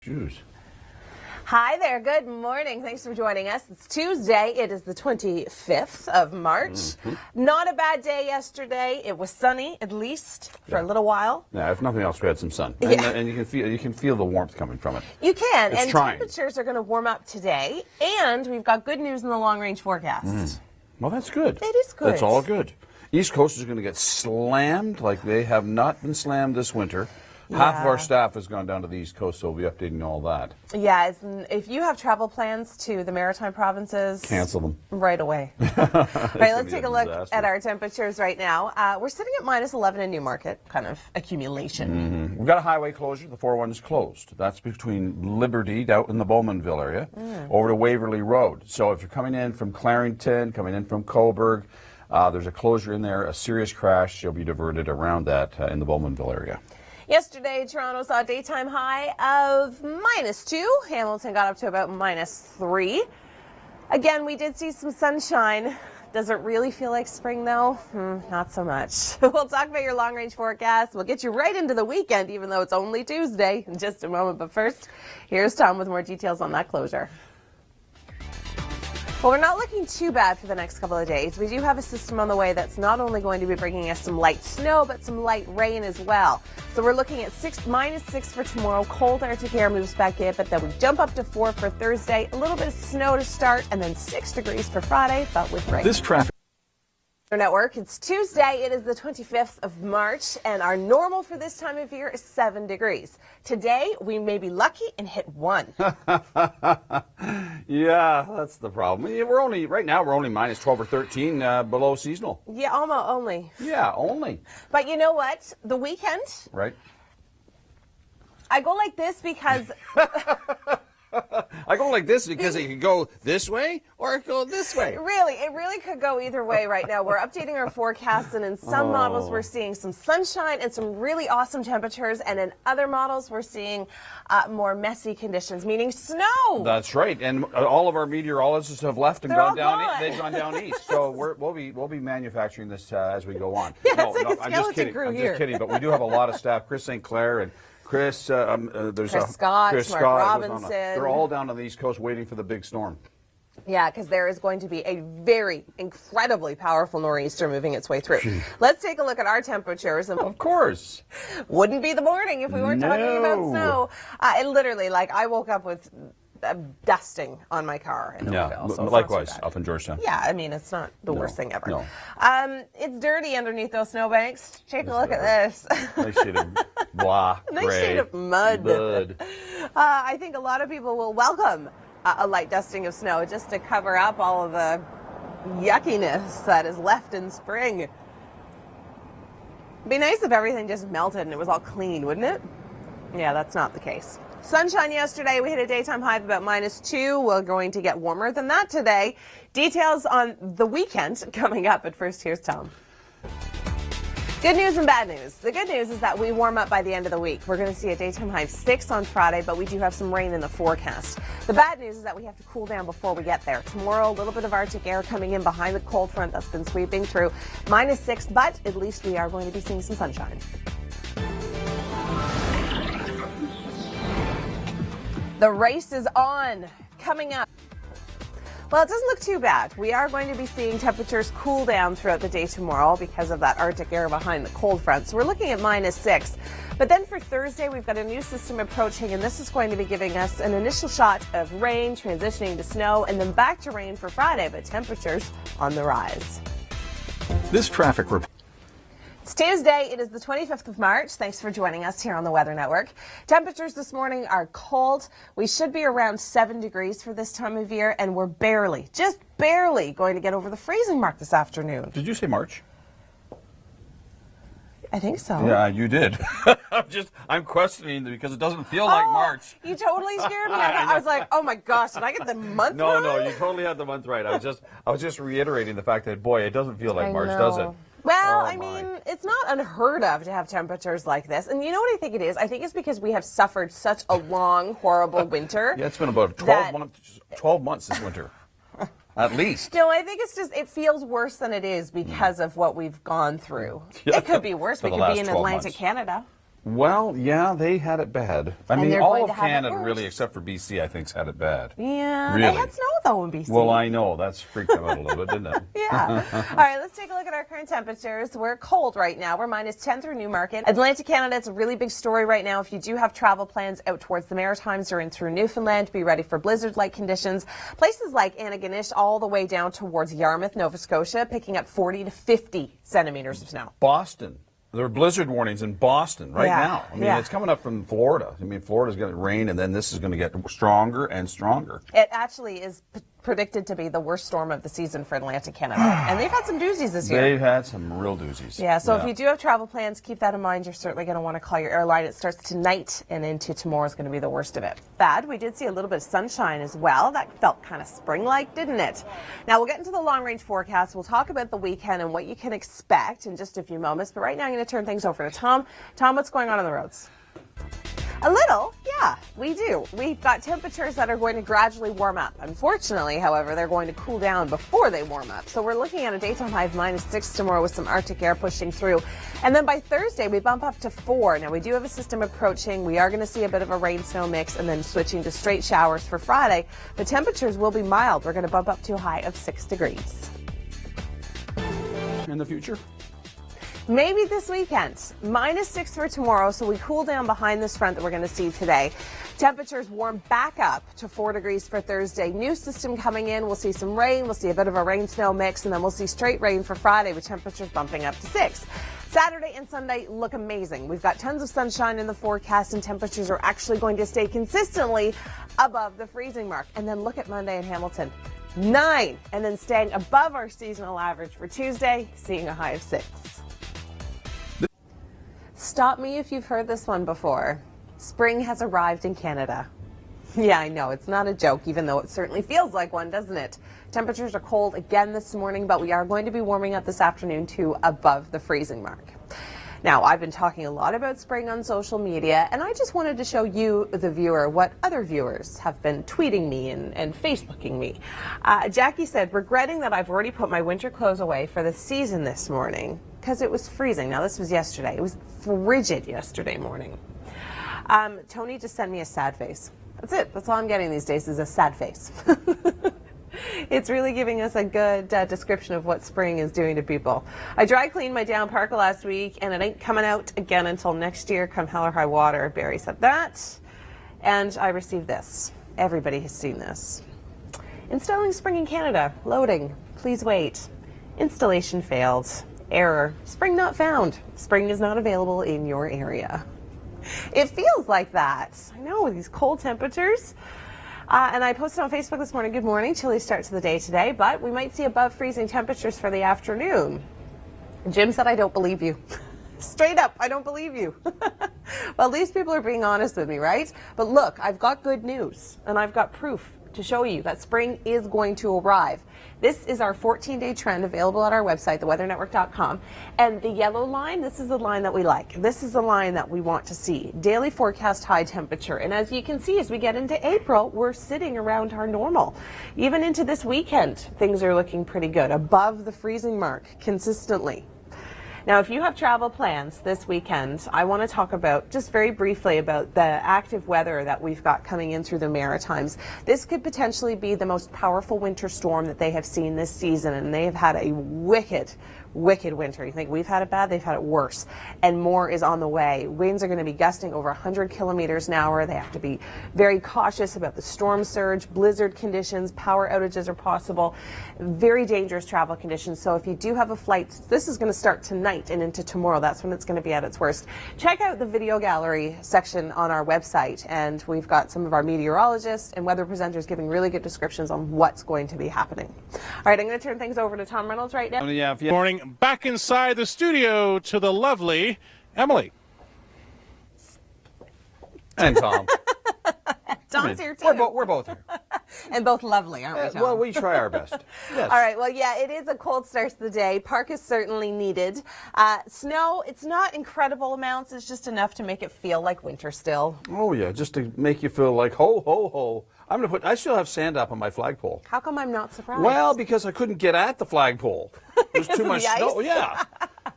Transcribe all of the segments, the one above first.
Jeez. Hi there. Good morning. Thanks for joining us. It's Tuesday. It is the 25th of March. Not a bad day yesterday. It was sunny, at least, for a little while. Yeah, if nothing else, we had some sun. Yeah. And you can feel the warmth coming from it. You can. It's and trying. temperatures are going to warm up today. And we've got good news in the long-range forecast. Well, that's good. It is good. It's all good. East Coast is going to get slammed like they have not been slammed this winter. Half of our staff has gone down to the East Coast, so we'll be updating all that. Yeah, if you have travel plans to the Maritime provinces, cancel them right away. All right, let's take a look at our temperatures right now. We're sitting at -11 in Newmarket, kind of accumulation. We've got a highway closure. The 401 is closed. That's between Liberty, out in the Bowmanville area, over to Waverly Road. So if you're coming in from Clarington, coming in from Coburg, there's a closure in there, a serious crash. You'll be diverted around that in the Bowmanville area. Yesterday, Toronto saw a daytime high of -2. Hamilton got up to about -3. Again, we did see some sunshine. Does it really feel like spring, though? Not so much. We'll talk about your long-range forecast. We'll get you right into the weekend, even though it's only Tuesday, in just a moment. But first, here's Tom with more details on that closure. Well, we're not looking too bad for the next couple of days. We do have a system on the way that's not only going to be bringing us some light snow, but some light rain as well. So we're looking at -6 for tomorrow. Cold Arctic air moves back in, but then we jump up to 4 for Thursday. A little bit of snow to start, and then 6 degrees for Friday, but with rain. This traffic Network. It's Tuesday. It is the 25th of March, and our normal for this time of year is 7 degrees. Today, we may be lucky and hit 1. Yeah, that's the problem. Right now we're only -12 or 13 below seasonal. Yeah, almost only. Yeah, only. But you know what? The weekend, Right. I go like this because I go like this because it could go this way or it could go this way. it really could go either way right now. We're updating our forecast, and in some models we're seeing some sunshine and some really awesome temperatures, and in other models we're seeing more messy conditions, meaning snow. That's right, and all of our meteorologists have left and They're gone all down. gone. They've gone down east, so we'll be manufacturing this as we go on. Yeah, it's like a I'm just skeleton kidding. crew I'm here. just kidding, but we do have a lot of staff. Chris St. Clair and Chris, Chris Scott, Chris Mark Scott Robinson. they're all down on the East Coast waiting for the big storm. Yeah, because there is going to be a very incredibly powerful nor'easter moving its way through. Let's take a look at our temperatures. Of course. Wouldn't be the morning if we weren't talking about snow. It literally, I woke up with dusting on my car in Oakville. So likewise up in Georgetown. Yeah, I mean, it's not the worst thing ever. No. It's dirty underneath those snowbanks. Take a look at this. Nice shade of blah, Nice gray, shade of mud. I think a lot of people will welcome a light dusting of snow just to cover up all of the yuckiness that is left in spring. It'd be nice if everything just melted and it was all clean, wouldn't it? Yeah, that's not the case. Sunshine yesterday. We hit a daytime high of about -2. We're going to get warmer than that today. Details on the weekend coming up, but first, here's Tom. Good news and bad news. The good news is that we warm up by the end of the week. We're going to see a daytime high of 6 on Friday, but we do have some rain in the forecast. The bad news is that we have to cool down before we get there. Tomorrow, a little bit of Arctic air coming in behind the cold front that's been sweeping through. -6, but at least we are going to be seeing some sunshine. The race is on. Coming up. Well, it doesn't look too bad. We are going to be seeing temperatures cool down throughout the day tomorrow because of that Arctic air behind the cold front. So we're looking at -6. But then for Thursday, we've got a new system approaching, and this is going to be giving us an initial shot of rain, transitioning to snow, and then back to rain for Friday, but temperatures on the rise. This traffic report. It's Tuesday. It is the 25th of March. Thanks for joining us here on the Weather Network. Temperatures this morning are cold. We should be around 7 degrees for this time of year, and we're just barely going to get over the freezing mark this afternoon. Did you say March? I think so. Yeah, you did. I'm questioning because it doesn't feel like March. You totally scared me. I was like, oh my gosh, did I get the month wrong? No, you totally had the month right. I was just reiterating the fact that, boy, it doesn't feel like March, does it? Well, I mean, it's not unheard of to have temperatures like this. And you know what I think it is? I think it's because we have suffered such a long, horrible winter. Yeah, it's been about 12 months this winter. At least. No, I think it's just, it feels worse than it is because of what we've gone through. Yeah. It could be worse. We could be in Atlantic, Canada. Well, yeah, they had it bad. I And mean, they're all going of to have it Canada, worse. really, except for BC, I think, had it bad. Yeah, Really? they had snow though in BC. Well, I know. That's freaked them out a little bit, didn't it? Yeah. All right, let's take a look at our current temperatures. We're cold right now. We're -10 through Newmarket. Atlantic Canada, it's a really big story right now. If you do have travel plans out towards the Maritimes or in through Newfoundland, be ready for blizzard-like conditions. Places like Antigonish all the way down towards Yarmouth, Nova Scotia, picking up 40 to 50 centimeters of snow. Boston. There are blizzard warnings in Boston right Yeah, now. I mean, yeah. it's coming up from Florida. I mean, Florida's going to rain, and then this is going to get stronger and stronger. It actually is predicted to be the worst storm of the season for Atlantic Canada. And they've had some doozies this year. They've had some real doozies. Yeah, so if you do have travel plans, keep that in mind. You're certainly going to want to call your airline. It starts tonight and into tomorrow is going to be the worst of it. Bad, we did see a little bit of sunshine as well. That felt kind of spring-like, didn't it? Now, we'll get into the long-range forecast. We'll talk about the weekend and what you can expect in just a few moments. But right now, I'm going to turn things over to Tom. Tom, what's going on the roads? A little, yeah, we do. We've got temperatures that are going to gradually warm up. Unfortunately, however, they're going to cool down before they warm up. So we're looking at a daytime high of -6 tomorrow with some Arctic air pushing through. And then by Thursday, we bump up to 4. Now, we do have a system approaching. We are going to see a bit of a rain-snow mix and then switching to straight showers for Friday. The temperatures will be mild. We're going to bump up to a high of 6 degrees. In the future? Maybe this weekend. -6 for tomorrow, so we cool down behind this front that we're going to see today. Temperatures warm back up to 4 degrees for Thursday. New system coming in. We'll see some rain. We'll see a bit of a rain-snow mix, and then we'll see straight rain for Friday with temperatures bumping up to 6. Saturday and Sunday look amazing. We've got tons of sunshine in the forecast, and temperatures are actually going to stay consistently above the freezing mark. And then look at Monday in Hamilton. 9, and then staying above our seasonal average for Tuesday, seeing a high of 6. Stop me if you've heard this one before. Spring has arrived in Canada. Yeah, I know, it's not a joke, even though it certainly feels like one, doesn't it? Temperatures are cold again this morning, but we are going to be warming up this afternoon to above the freezing mark. Now, I've been talking a lot about spring on social media, and I just wanted to show you, the viewer, what other viewers have been tweeting me and Facebooking me. Jackie said, regretting that I've already put my winter clothes away for the season this morning because it was freezing. Now, this was yesterday. It was frigid yesterday morning. Tony just sent me a sad face. That's it. That's all I'm getting these days is a sad face. It's really giving us a good description of what spring is doing to people. I dry cleaned my down parka last week, and it ain't coming out again until next year, come hell or high water. Barry said that. And I received this. Everybody has seen this. Installing spring in Canada. Loading. Please wait. Installation failed. Error. Spring not found. Spring is not available in your area. It feels like that. I know, with these cold temperatures. And I posted on Facebook this morning, good morning, chilly start to the day today, but we might see above freezing temperatures for the afternoon. Jim said, I don't believe you. Straight up, I don't believe you. Well, at least people are being honest with me, right? But look, I've got good news, and I've got proof to show you that spring is going to arrive. This is our 14-day trend available at our website, theweathernetwork.com. And the yellow line, this is the line that we like. This is the line that we want to see. Daily forecast high temperature. And as you can see, as we get into April, we're sitting around our normal. Even into this weekend, things are looking pretty good, above the freezing mark consistently. Now, if you have travel plans this weekend, I want to talk about, just very briefly, about the active weather that we've got coming in through the Maritimes. This could potentially be the most powerful winter storm that they have seen this season, and they have had a wicked winter. You think we've had it bad? They've had it worse. And more is on the way. Winds are going to be gusting over 100 kilometers an hour. They have to be very cautious about the storm surge, blizzard conditions, power outages are possible. Very dangerous travel conditions. So if you do have a flight, this is going to start tonight and into tomorrow. That's when it's going to be at its worst. Check out the video gallery section on our website, and we've got some of our meteorologists and weather presenters giving really good descriptions on what's going to be happening. All right, I'm going to turn things over to Tom Reynolds right now. Yeah, Good morning. Back inside the studio to the lovely Emily. And Tom. Tom's here too. We're both here. And both lovely, aren't we, Tom? Well, we try our best. Yes. All right, well, yeah, it is a cold start to the day. Park is certainly needed. Snow, it's not incredible amounts. It's just enough to make it feel like winter still. Oh, yeah, just to make you feel like, ho, ho, ho. I still have sand up on my flagpole. How come I'm not surprised? Well, because I couldn't get at the flagpole. There's too much the ice? snow. Yeah.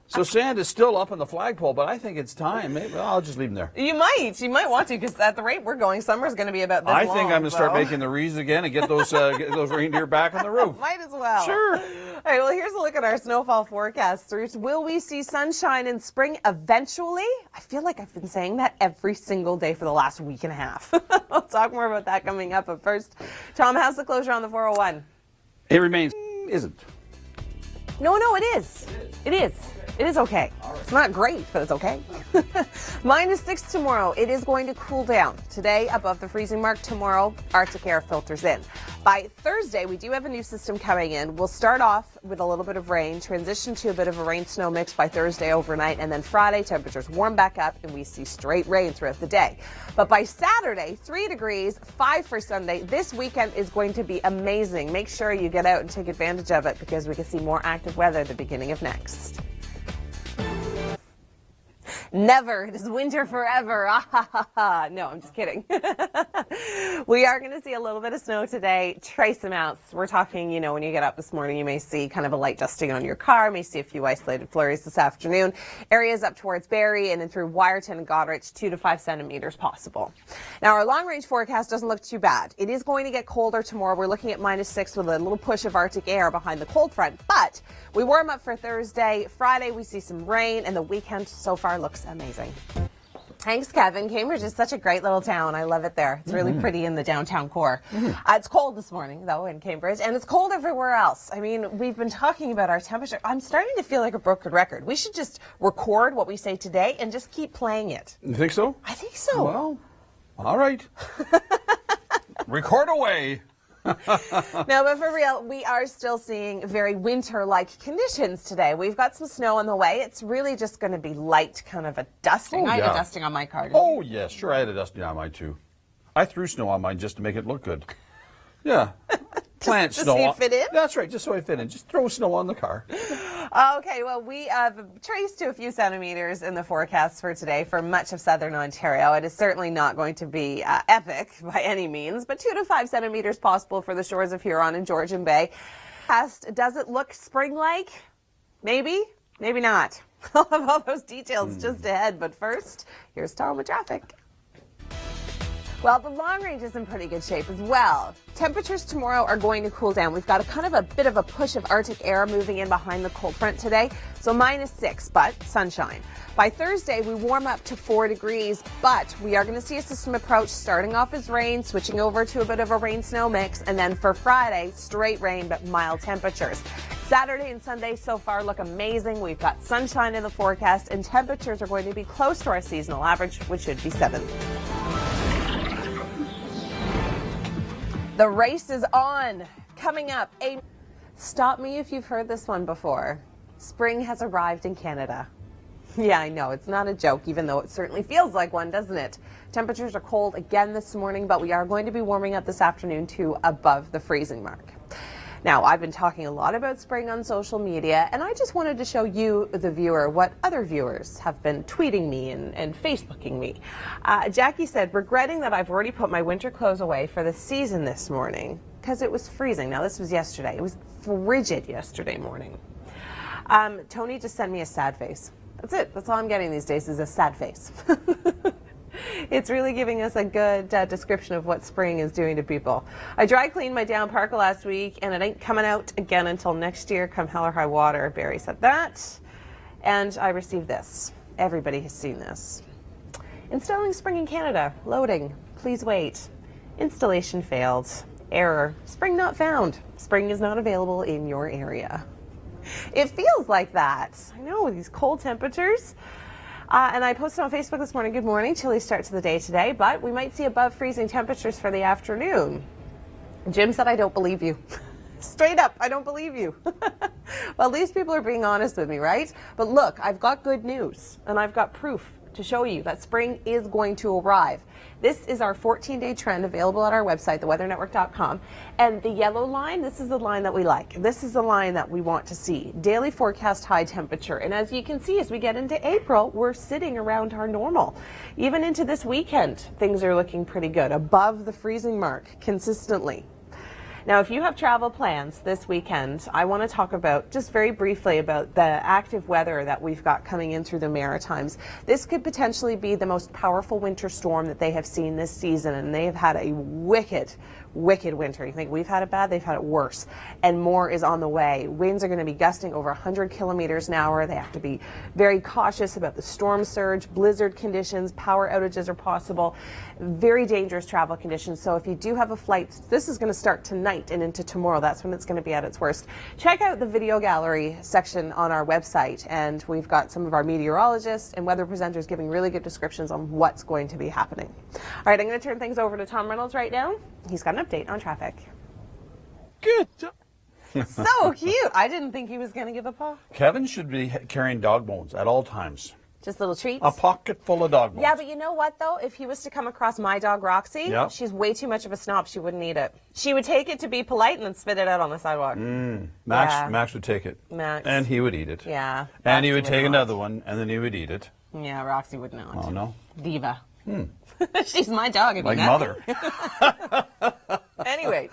So sand is still up on the flagpole, but I think it's time. Maybe I'll just leave them there. You might want to, because at the rate we're going, summer's going to be about this long. I think I'm going to start making the wreaths again and get those reindeer back on the roof. Might as well. Sure. All right, well, here's a look at our snowfall forecast. Will we see sunshine in spring eventually? I feel like I've been saying that every single day for the last week and a half. We'll talk more about that coming up. But first, Tom, how's the closure on the 401? It remains. Isn't. No, it is. It is. It is okay. It's not great, but it's okay. -6 tomorrow. It is going to cool down. Today, above the freezing mark. Tomorrow, Arctic air filters in. By Thursday, we do have a new system coming in. We'll start off with a little bit of rain, transition to a bit of a rain-snow mix by Thursday overnight, and then Friday, temperatures warm back up, and we see straight rain throughout the day. But by Saturday, 3 degrees, 5 for Sunday. This weekend is going to be amazing. Make sure you get out and take advantage of it, because we can see more active weather at the beginning of next. Never. It is winter forever. No, I'm just kidding. We are going to see a little bit of snow today, trace amounts. We're talking, when you get up this morning, you may see kind of a light dusting on your car, may see a few isolated flurries this afternoon. Areas up towards Barrie and then through Wyerton and Goderich, 2 to 5 centimeters possible. Now, our long-range forecast doesn't look too bad. It is going to get colder tomorrow. We're looking at -6 with a little push of Arctic air behind the cold front, but we warm up for Thursday. Friday, we see some rain, and the weekend so far looks amazing. Thanks, Kevin. Cambridge is such a great little town. I love it there. It's really pretty in the downtown core. It's cold this morning, though, in Cambridge, and it's cold everywhere else. I mean, we've been talking about our temperature. I'm starting to feel like a broken record. We should just record what we say today and just keep playing it. You think so? I think so. Well, all right. Record away. No, but for real, we are still seeing very winter-like conditions today. We've got some snow on the way. It's really just going to be light, kind of a dusting. Oh, I had yeah. a dusting on my car. Oh, yes, sure. I had a dusting on mine, too. I threw snow on mine just to make it look good. Yeah. Plant just snow. so you fit in? That's right, just so I fit in. Just throw snow on the car. Okay, well, we have traced to a few centimeters in the forecast for today for much of southern Ontario. It is certainly not going to be epic by any means, but 2 to 5 centimeters possible for the shores of Huron and Georgian Bay. Does it look spring-like? Maybe, maybe not. I'll have all those details just ahead, but first, here's Tom with traffic. Well, the long range is in pretty good shape as well. Temperatures tomorrow are going to cool down. We've got a bit of a push of Arctic air moving in behind the cold front today. So -6, but sunshine. By Thursday, we warm up to 4 degrees, but we are going to see a system approach starting off as rain, switching over to a bit of a rain-snow mix, and then for Friday, straight rain but mild temperatures. Saturday and Sunday so far look amazing. We've got sunshine in the forecast, and temperatures are going to be close to our seasonal average, which should be 7. The race is on. Coming up, stop me if you've heard this one before. Spring has arrived in Canada. Yeah, I know, it's not a joke, even though it certainly feels like one, doesn't it? Temperatures are cold again this morning, but we are going to be warming up this afternoon to above the freezing mark. Now, I've been talking a lot about spring on social media, and I just wanted to show you, the viewer, what other viewers have been tweeting me and Facebooking me. Jackie said, regretting that I've already put my winter clothes away for the season this morning because it was freezing. Now, this was yesterday. It was frigid yesterday morning. Tony just sent me a sad face. That's it. That's all I'm getting these days is a sad face. It's really giving us a good description of what spring is doing to people. I dry cleaned my down parka last week, and it ain't coming out again until next year, come hell or high water. Barry said that. And I received this. Everybody has seen this. Installing spring in Canada. Loading. Please wait. Installation failed. Error. Spring not found. Spring is not available in your area. It feels like that. I know, with these cold temperatures. And I posted on Facebook this morning, good morning, chilly start to the day today, but we might see above freezing temperatures for the afternoon. Jim said, I don't believe you. Straight up, I don't believe you. Well, at least people are being honest with me, right? But look, I've got good news, and I've got proof to show you that spring is going to arrive. This is our 14-day trend available at our website, theweathernetwork.com. And the yellow line, this is the line that we like. This is the line that we want to see. Daily forecast high temperature. And as you can see, as we get into April, we're sitting around our normal. Even into this weekend, things are looking pretty good, above the freezing mark consistently. Now, if you have travel plans this weekend, I want to talk about, just very briefly, about the active weather that we've got coming in through the Maritimes. This could potentially be the most powerful winter storm that they have seen this season, and they have had a wicked winter. You think we've had it bad? They've had it worse. And more is on the way. Winds are going to be gusting over 100 kilometers an hour. They have to be very cautious about the storm surge, blizzard conditions, power outages are possible. Very dangerous travel conditions. So if you do have a flight, this is going to start tonight and into tomorrow. That's when it's going to be at its worst. Check out the video gallery section on our website, and we've got some of our meteorologists and weather presenters giving really good descriptions on what's going to be happening. All right, I'm going to turn things over to Tom Reynolds right now. He's got an update on traffic. Good. So cute. I didn't think he was going to give a paw. Kevin should be carrying dog bones at all times. Just little treats. A pocket full of dog bones. Yeah, but you know what, though? If he was to come across my dog, Roxy, Yeah. she's way too much of a snob. She wouldn't eat it. She would take it to be polite and then spit it out on the sidewalk. Max would take it. Max. And he would eat it. Yeah. And he Roxy would take not. another one, and then he would eat it. Yeah, Roxy would not. Oh, no? Diva. She's my dog. Like mother. Anyway,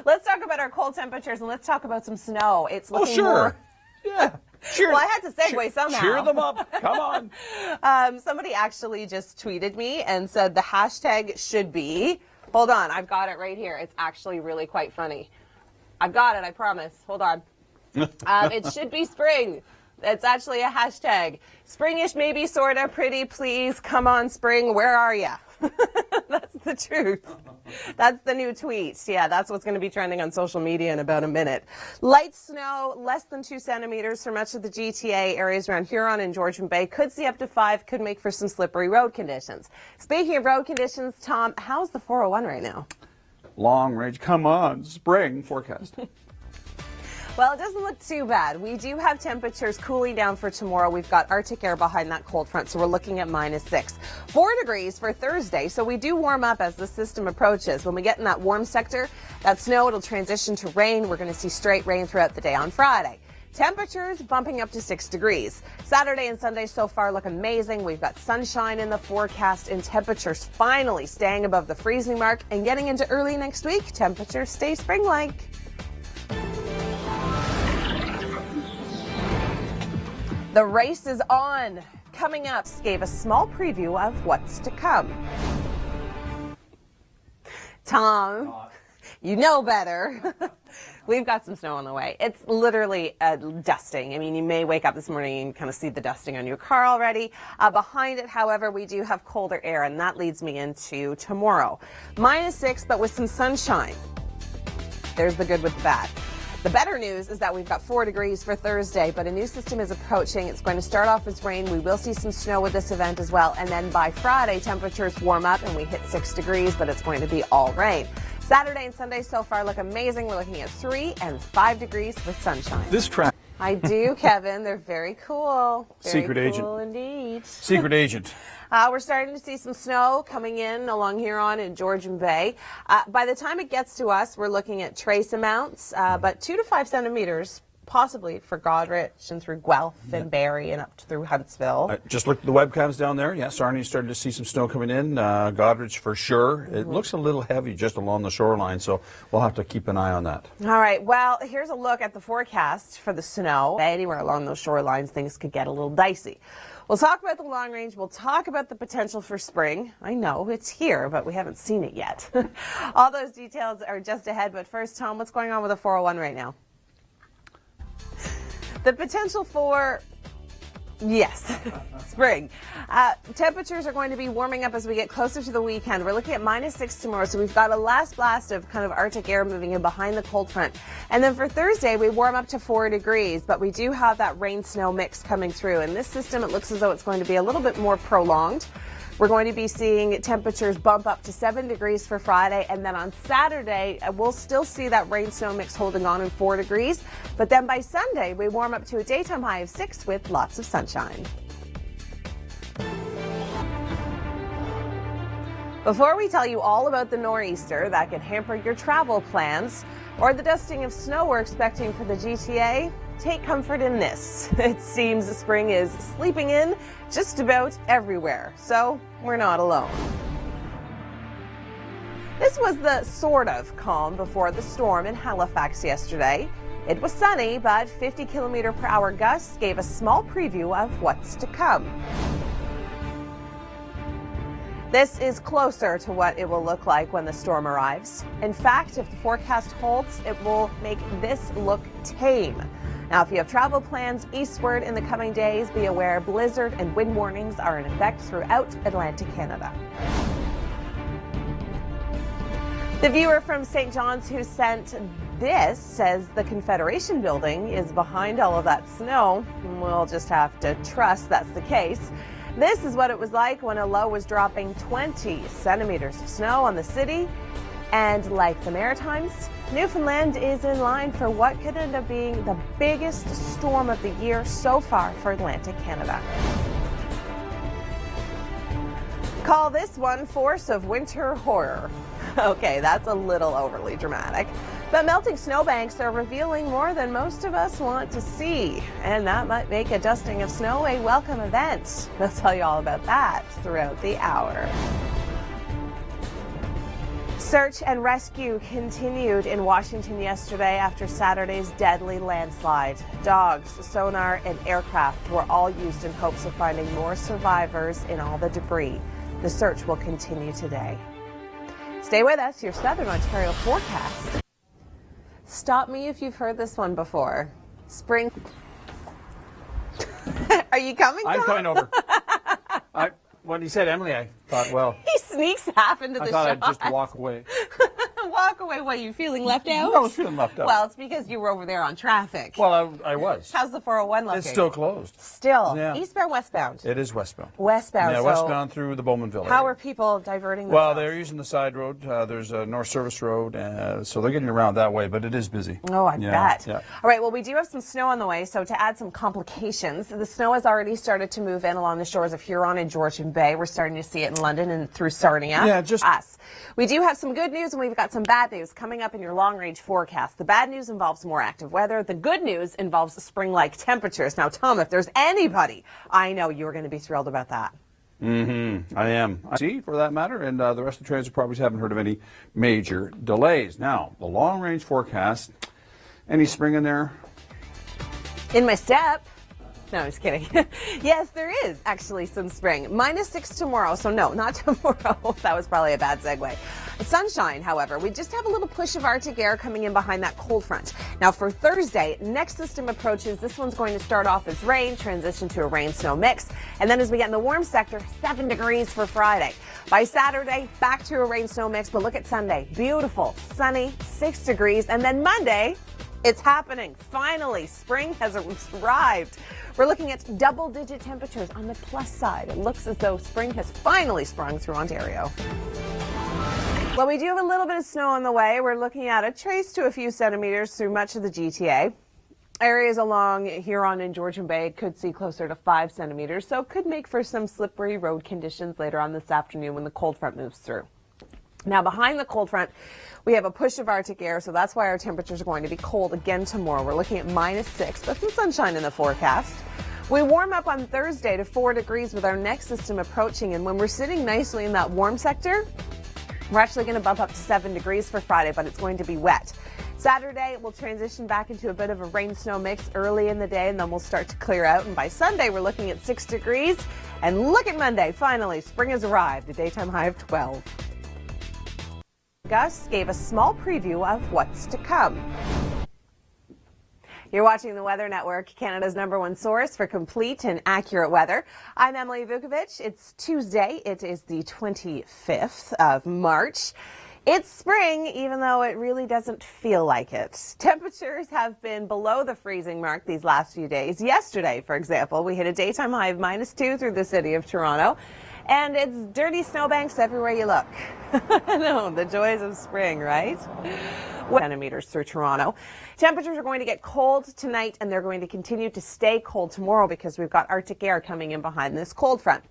let's talk about our cold temperatures and let's talk about some snow. It's Oh, looking sure. more... Yeah. Cheer, Well, I had to segue somehow. Cheer them up. Come on. Somebody actually just tweeted me and said the hashtag should be... Hold on, I've got it right here. It's actually really quite funny. I've got it, I promise. Hold on. It should be spring. It's actually a hashtag. Springish, maybe, sorta, pretty, please. Come on, spring, where are ya? That's the truth. That's the new tweet. Yeah, that's what's going to be trending on social media in about a minute. Light snow, less than 2 centimeters for much of the GTA. Areas around Huron and Georgian Bay could see up to 5, could make for some slippery road conditions. Speaking of road conditions, Tom, how's the 401 right now? Long range. Come on. Spring forecast. Well, it doesn't look too bad. We do have temperatures cooling down for tomorrow. We've got Arctic air behind that cold front, so we're looking at -6. 4 degrees for Thursday, so we do warm up as the system approaches. When we get in that warm sector, that snow, it'll transition to rain. We're going to see straight rain throughout the day on Friday. Temperatures bumping up to 6 degrees. Saturday and Sunday so far look amazing. We've got sunshine in the forecast and temperatures finally staying above the freezing mark. And getting into early next week, temperatures stay spring-like. The race is on. Coming up, gave a small preview of what's to come. Tom, you know better. We've got some snow on the way. It's literally a dusting. I mean, you may wake up this morning and kind of see the dusting on your car already. Behind it, however, we do have colder air, and that leads me into tomorrow. -6, but with some sunshine. There's the good with the bad. The better news is that we've got 4 degrees for Thursday, but a new system is approaching. It's going to start off as rain. We will see some snow with this event as well. And then by Friday, temperatures warm up and we hit 6 degrees, but it's going to be all rain. Saturday and Sunday so far look amazing. We're looking at 3 and 5 degrees with sunshine. This track. I do, Kevin. They're very cool. Very Secret agent. cool indeed. Secret agent. We're starting to see some snow coming in along Huron and Georgian Bay. By the time it gets to us, we're looking at trace amounts, but 2 to 5 centimeters, possibly for Goderich and through Guelph and Barrie and up through Huntsville. Just look at the webcams down there. Yeah, Sarnia started to see some snow coming in. Goderich for sure. It looks a little heavy just along the shoreline, so we'll have to keep an eye on that. All right, well, here's a look at the forecast for the snow. Anywhere along those shorelines, things could get a little dicey. We'll talk about the long range. We'll talk about the potential for spring. I know it's here, but we haven't seen it yet. All those details are just ahead. But first, Tom, what's going on with the 401 right now? The potential for... Yes, spring. Temperatures are going to be warming up as we get closer to the weekend. We're looking at -6 tomorrow, so we've got a last blast of kind of Arctic air moving in behind the cold front. And then for Thursday, we warm up to 4 degrees, but we do have that rain-snow mix coming through. And this system, it looks as though it's going to be a little bit more prolonged. We're going to be seeing temperatures bump up to 7 degrees for Friday, and then on Saturday, we'll still see that rain-snow mix holding on in 4 degrees. But then by Sunday, we warm up to a daytime high of 6 with lots of sunshine. Before we tell you all about the nor'easter that could hamper your travel plans, or the dusting of snow we're expecting for the GTA, take comfort in this. It seems spring is sleeping in just about everywhere, so we're not alone. This was the sort of calm before the storm in Halifax yesterday. It was sunny, but 50-kilometer-per-hour gusts gave a small preview of what's to come. This is closer to what it will look like when the storm arrives. In fact, if the forecast holds, it will make this look tame. Now, if you have travel plans eastward in the coming days, be aware blizzard and wind warnings are in effect throughout Atlantic Canada. The viewer from St. John's who sent this says the Confederation building is behind all of that snow. We'll just have to trust that's the case. This is what it was like when a low was dropping 20 centimeters of snow on the city. And like the Maritimes, Newfoundland is in line for what could end up being the biggest storm of the year so far for Atlantic Canada. Call this one force of winter horror. Okay, that's a little overly dramatic. But melting snowbanks are revealing more than most of us want to see. And that might make a dusting of snow a welcome event. We'll tell you all about that throughout the hour. Search and rescue continued in Washington yesterday after Saturday's deadly landslide. Dogs, sonar, and aircraft were all used in hopes of finding more survivors in all the debris. The search will continue today. Stay with us, your Southern Ontario forecast. Stop me if you've heard this one before. Spring. Are you coming, Tom? I'm coming over. When he said Emily, I thought, well, he sneaks half into the I thought shot. I'd just walk away. Walk away. What, you feeling left out? I was feeling left out. Well, it's because you were over there on traffic. Well, I was. How's the 401 looking? It's still closed. Still? Yeah. Eastbound, westbound? It is westbound. Westbound. Yeah, so westbound through the Bowmanville area. how are people diverting themselves? Well, they're using the side road. There's a North Service Road, so they're getting around that way, but it is busy. Oh, I bet. Yeah. All right, well, we do have some snow on the way, so to add some complications, the snow has already started to move in along the shores of Huron and Georgian Bay. We're starting to see it in London and through Sarnia. Yeah, just us. We do have some good news, and we've got some bad news coming up in your long-range forecast. The bad news involves more active weather. The good news involves spring-like temperatures. Now, Tom, if there's anybody, I know you're going to be thrilled about that. I am. I see, for that matter, and the rest of the transit properties haven't heard of any major delays. Now, the long-range forecast, any spring in there? In my step. No, I'm just kidding. Yes, there is actually some spring. -6 tomorrow, so no, not tomorrow. That was probably a bad segue. Sunshine, however. We just have a little push of Arctic air coming in behind that cold front. Now for Thursday, next system approaches. This one's going to start off as rain, transition to a rain-snow mix. And then as we get in the warm sector, 7 degrees for Friday. By Saturday, back to a rain-snow mix. But look at Sunday. Beautiful, sunny, 6 degrees. And then Monday, it's happening. Finally, spring has arrived. We're looking at double-digit temperatures on the plus side. It looks as though spring has finally sprung through Ontario. Well, we do have a little bit of snow on the way. We're looking at a trace to a few centimeters through much of the GTA. Areas along Huron and Georgian Bay could see closer to 5 centimeters, so could make for some slippery road conditions later on this afternoon when the cold front moves through. Now, behind the cold front, we have a push of Arctic air, so that's why our temperatures are going to be cold again tomorrow. We're looking at -6, but some sunshine in the forecast. We warm up on Thursday to 4 degrees with our next system approaching, and when we're sitting nicely in that warm sector, we're actually going to bump up to 7 degrees for Friday, but it's going to be wet. Saturday, we'll transition back into a bit of a rain-snow mix early in the day, and then we'll start to clear out. And by Sunday, we're looking at 6 degrees. And look at Monday, finally, spring has arrived, a daytime high of 12. Gusts gave a small preview of what's to come. You're watching the Weather Network, Canada's #1 source for complete and accurate weather. I'm Emily Vukovic. It's Tuesday. It is the 25th of March. It's spring, even though it really doesn't feel like it. Temperatures have been below the freezing mark these last few days. Yesterday, for example, we hit a daytime high of -2 through the city of Toronto. And it's dirty snowbanks everywhere you look. No, the joys of spring, right? Centimeters through Toronto. Temperatures are going to get cold tonight, and they're going to continue to stay cold tomorrow because we've got Arctic air coming in behind this cold front.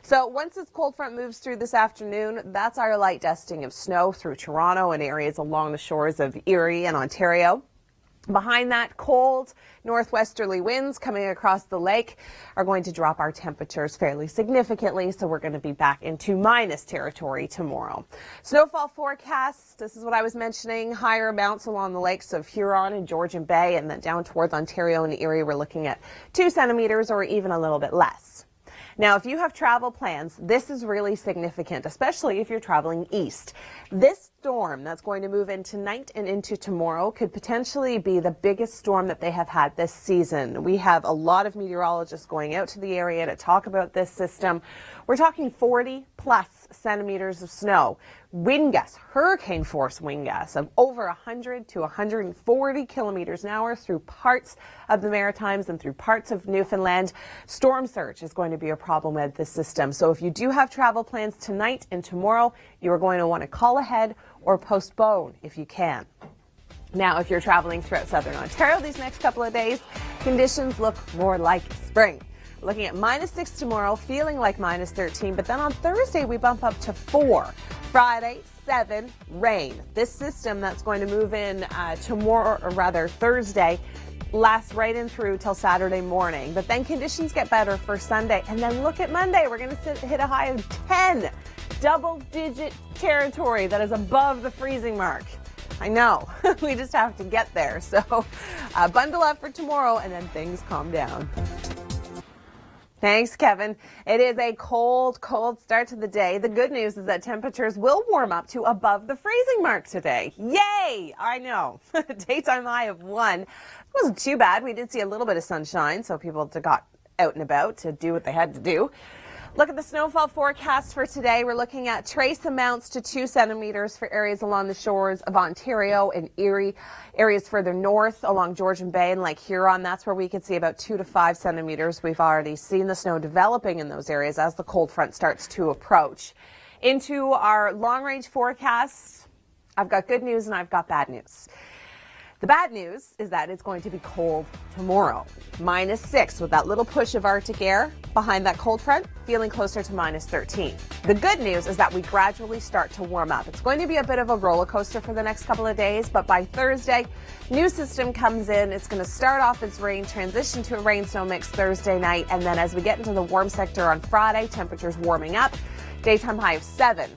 So once this cold front moves through this afternoon, that's our light dusting of snow through Toronto and areas along the shores of Erie and Ontario. Behind that, cold northwesterly winds coming across the lake are going to drop our temperatures fairly significantly, so we're going to be back into minus territory tomorrow. Snowfall forecasts, this is what I was mentioning, higher amounts along the lakes of Huron and Georgian Bay, and then down towards Ontario and Erie, we're looking at 2 centimeters or even a little bit less. Now, if you have travel plans, this is really significant, especially if you're traveling east. This storm that's going to move in tonight and into tomorrow could potentially be the biggest storm that they have had this season. We have a lot of meteorologists going out to the area to talk about this system. We're talking 40 plus centimeters of snow. Wind gusts, hurricane force wind gusts of over 100 to 140 kilometers an hour through parts of the Maritimes and through parts of Newfoundland. Storm surge is going to be a problem with this system. So if you do have travel plans tonight and tomorrow, you are going to want to call ahead or postpone if you can. Now, if you're traveling throughout southern Ontario these next couple of days, conditions look more like spring. Looking at -6 tomorrow, feeling like -13, but then on Thursday we bump up to 4. Friday, 7, rain. This system that's going to move in tomorrow, or rather Thursday, lasts right in through till Saturday morning. But then conditions get better for Sunday. And then look at Monday. We're going to hit a high of 10. Double-digit territory that is above the freezing mark. I know. We just have to get there. So bundle up for tomorrow and then things calm down. Thanks, Kevin. It is a cold, cold start to the day. The good news is that temperatures will warm up to above the freezing mark today. Yay! I know. Daytime high of 1. It wasn't too bad. We did see a little bit of sunshine, so people got out and about to do what they had to do. Look at the snowfall forecast for today. We're looking at trace amounts to 2 centimeters for areas along the shores of Ontario and Erie. Areas further north along Georgian Bay and Lake Huron, that's where we could see about 2 to 5 centimeters. We've already seen the snow developing in those areas as the cold front starts to approach. Into our long-range forecast, I've got good news and I've got bad news. The bad news is that it's going to be cold tomorrow. -6 with that little push of Arctic air behind that cold front, feeling closer to -13. The good news is that we gradually start to warm up. It's going to be a bit of a roller coaster for the next couple of days, but by Thursday, new system comes in. It's going to start off as rain, transition to a rain-snow mix Thursday night, and then as we get into the warm sector on Friday, temperatures warming up. Daytime high of 7.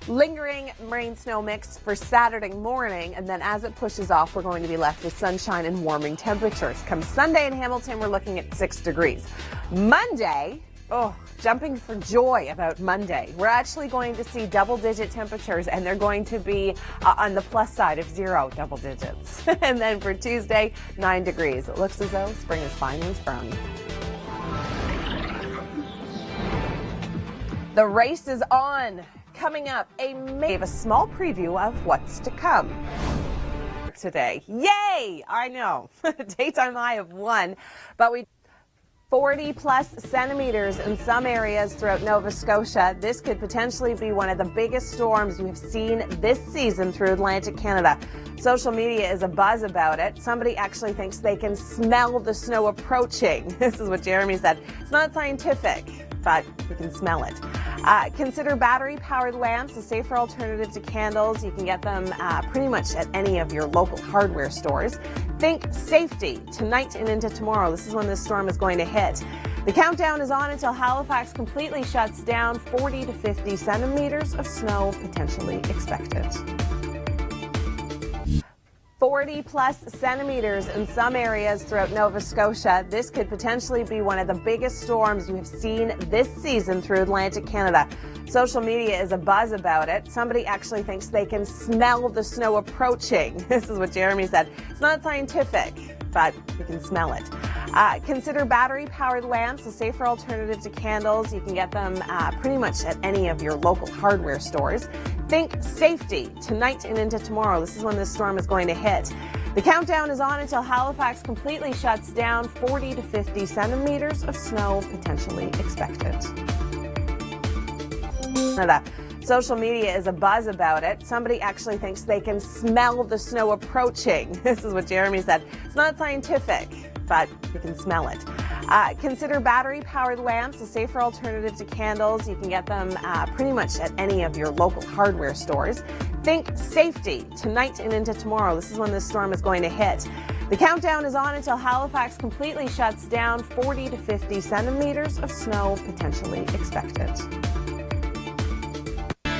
Lingering rain-snow mix for Saturday morning, and then as it pushes off, we're going to be left with sunshine and warming temperatures. Come Sunday in Hamilton, we're looking at 6 degrees. Monday, jumping for joy about Monday. We're actually going to see double-digit temperatures, and they're going to be on the plus side of 0 double digits. And then for Tuesday, 9 degrees. It looks as though spring is finally sprung. The race is on. Coming up, gave a small preview of what's to come today. Yay! I know. Daytime high of 1, but 40 plus centimeters in some areas throughout Nova Scotia. This could potentially be one of the biggest storms you have seen this season through Atlantic Canada. Social media is abuzz about it. Somebody actually thinks they can smell the snow approaching. This is what Jeremy said. It's not scientific, but you can smell it. Consider battery-powered lamps a safer alternative to candles. You can get them pretty much at any of your local hardware stores. Think safety tonight and into tomorrow. This is when this storm is going to hit. The countdown is on until Halifax completely shuts down. 40 to 50 centimeters of snow potentially expected. 40 plus centimeters in some areas throughout Nova Scotia. This could potentially be one of the biggest storms you have seen this season through Atlantic Canada. Social media is abuzz about it. Somebody actually thinks they can smell the snow approaching. This is what Jeremy said. It's not scientific, but you can smell it. Consider battery-powered lamps a safer alternative to candles. You can get them pretty much at any of your local hardware stores. Think safety tonight and into tomorrow. This is when this storm is going to hit. The countdown is on until Halifax completely shuts down. 40 to 50 centimeters of snow potentially expected. Social media is abuzz about it. Somebody actually thinks they can smell the snow approaching. This is what Jeremy said. It's not scientific, but you can smell it. Consider battery-powered lamps a safer alternative to candles. You can get them pretty much at any of your local hardware stores. Think safety tonight and into tomorrow. This is when this storm is going to hit. The countdown is on until Halifax completely shuts down. 40 to 50 centimeters of snow potentially expected.